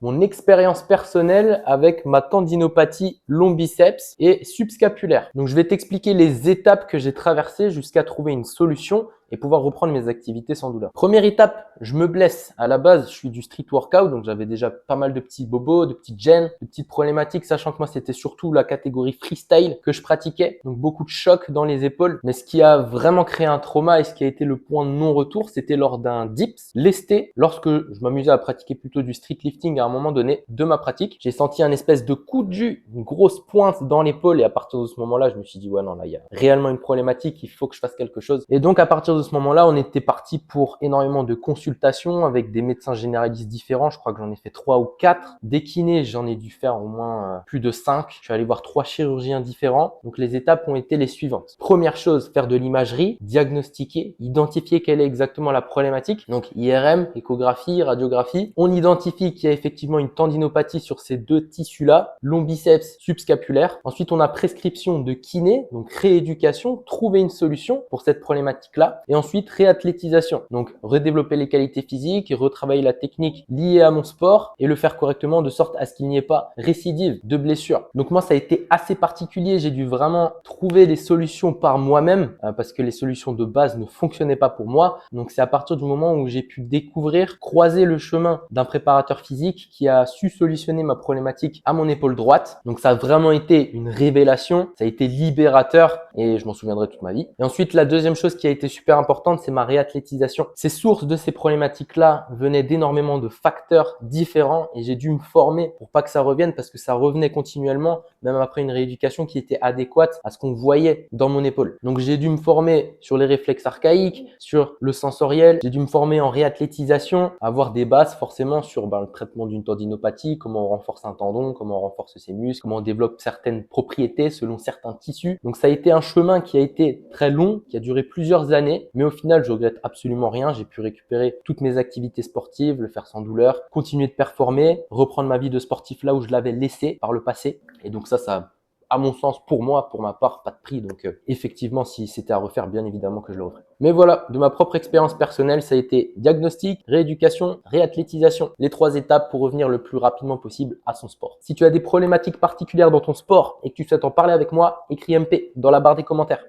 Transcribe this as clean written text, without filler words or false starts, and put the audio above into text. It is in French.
mon expérience personnelle avec ma tendinopathie lombiceps et subscapulaire. Donc, je vais t'expliquer les étapes que j'ai traversées jusqu'à trouver une solution et pouvoir reprendre mes activités sans douleur. Première étape, je me blesse. À la base, je suis du street workout, donc j'avais déjà pas mal de petits bobos, de petites gênes, de petites problématiques, sachant que moi, c'était surtout la catégorie freestyle que je pratiquais. Donc, beaucoup de chocs dans les épaules. Mais ce qui a vraiment créé un trauma et ce qui a été le point de non-retour, c'était lors d'un dips lesté. Lorsque je m'amusais à pratiquer plutôt du street lifting à un moment donné de ma pratique, j'ai senti un espèce de coup de jus, une grosse pointe dans l'épaule. Et à partir de ce moment-là, je me suis dit, ouais, non, là, il y a réellement une problématique. Il faut que je fasse quelque chose. Et donc, à partir de ce moment-là, on était parti pour énormément de consultations avec des médecins généralistes différents. Je crois que j'en ai fait 3 ou 4. Des kinés, j'en ai dû faire au moins plus de 5. Je suis allé voir 3 chirurgiens différents. Donc, les étapes ont été les suivantes. Première chose, faire de l'imagerie, diagnostiquer, identifier quelle est exactement la problématique. Donc, IRM, échographie, radiographie. On identifie qu'il y a effectivement une tendinopathie sur ces deux tissus-là, lombiceps, subscapulaire. Ensuite, on a prescription de kiné, donc rééducation, trouver une solution pour cette problématique-là. Et ensuite, réathlétisation. Donc, redévelopper les qualités physiques et retravailler la technique liée à mon sport et le faire correctement de sorte à ce qu'il n'y ait pas récidive de blessure. Donc, moi, ça a été assez particulier. J'ai dû vraiment trouver des solutions par moi-même parce que les solutions de base ne fonctionnaient pas pour moi. Donc, c'est à partir du moment où j'ai pu découvrir, croiser le chemin d'un préparateur physique qui a su solutionner ma problématique à mon épaule droite. Donc, ça a vraiment été une révélation. Ça a été libérateur et je m'en souviendrai toute ma vie. Et ensuite, la deuxième chose qui a été super importante, c'est ma réathlétisation. Ces sources de ces problématiques-là venaient d'énormément de facteurs différents et j'ai dû me former pour pas que ça revienne parce que ça revenait continuellement, même après une rééducation qui était adéquate à ce qu'on voyait dans mon épaule. Donc, j'ai dû me former sur les réflexes archaïques, sur le sensoriel. J'ai dû me former en réathlétisation, avoir des bases forcément sur le traitement d'une tendinopathie, comment on renforce un tendon, comment on renforce ses muscles, comment on développe certaines propriétés selon certains tissus. Donc, ça a été un chemin qui a été très long, qui a duré plusieurs années, mais au final, je regrette absolument rien. J'ai pu récupérer toutes mes activités sportives, le faire sans douleur, continuer de performer, reprendre ma vie de sportif là où je l'avais laissé par le passé. Et donc ça, à mon sens, pour moi, pour ma part, pas de prix. Donc effectivement, si c'était à refaire, bien évidemment que je le referais. Mais voilà, de ma propre expérience personnelle, ça a été diagnostic, rééducation, réathlétisation. Les 3 étapes pour revenir le plus rapidement possible à son sport. Si tu as des problématiques particulières dans ton sport et que tu souhaites en parler avec moi, écris MP dans la barre des commentaires.